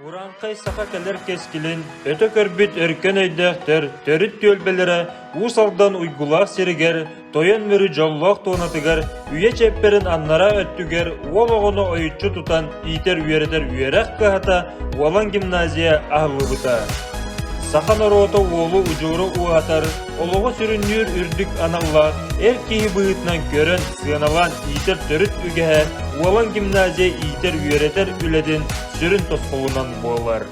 Уранкай саха келер кескилин, өтө көрбүт өркен өйдөктөр, төрүт төлбелері, усалдан уйгулақ серігер, тоян мөрі жоллақ тонатыгар, үйе чепперін аннара өттүгер, ол оғыны ойытчу тутан, итер үйередер үйерек кахата, уалан гимназия ағылыбыта. Сахан ороото уолу ужуру уатар, олығы сүрүннүр үрдік аналла, эр кейі бұғытнан көрін сыаналан итер төрүт үгеhe, уалан гимназия итер үйередер үледин сүрін тосқолунан болар.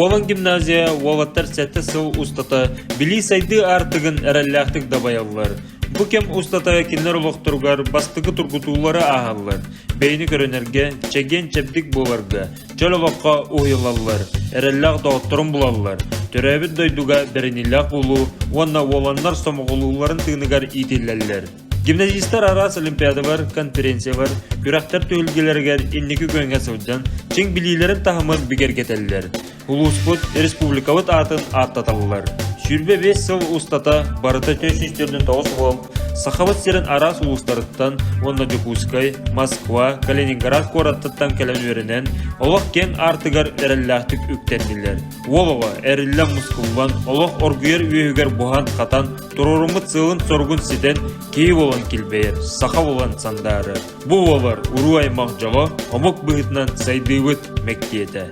Уолан гимназия уолаттар сәтті сыл устата, били сайды артығын әрәлләқтік дабаялылар. Бұ кем устата кенер олықтырғар, бастығы тұргутулары ағалылар. Бейні көрінерге, чәген чәбдік боларға, жол олыққа ойылалылар, әрәлләқ дауыттырын бұлалылар. Төрәбіт дойдуға бәрінілләқ болу, онна уоланнар сомығылуларын тығынығар ителләлілер. Гимназистар арас олимпиада бар, конференция бар, күрәқтер төгілгелергер иннекі көнге сылдан, чең білейлерін тағымыз бігер кетелілер. Улуспут республикавыт атын аттаталылар. Сүрбе 5 сыл устата, барыта төшінштердің тауыз болып, сақавыт серін арас улустарыттан, онна Жокускай, Москва, Калининград кораттыттан кәлін өрінен, олық кен артығар әрілләқтік үктенділер. Олығы әрілләм мұскылван, олық оргүйер үйігер бұған қатан, тұрорымы цылын соргун сиден кей болан келбейер, сақа болан сандары. Бұл олар ұру аймақ жағы, омық бұғытнан сайдывыт мәктеті.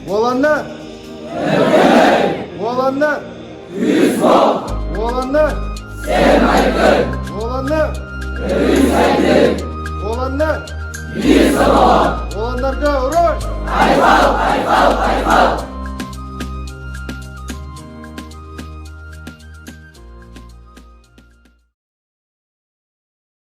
Olanlar Olanlar Yüzbol Olanlar Sevmaykır Olanlar Övünsaydık Olanlar Bir sabah Olanlar da uğraş Ayval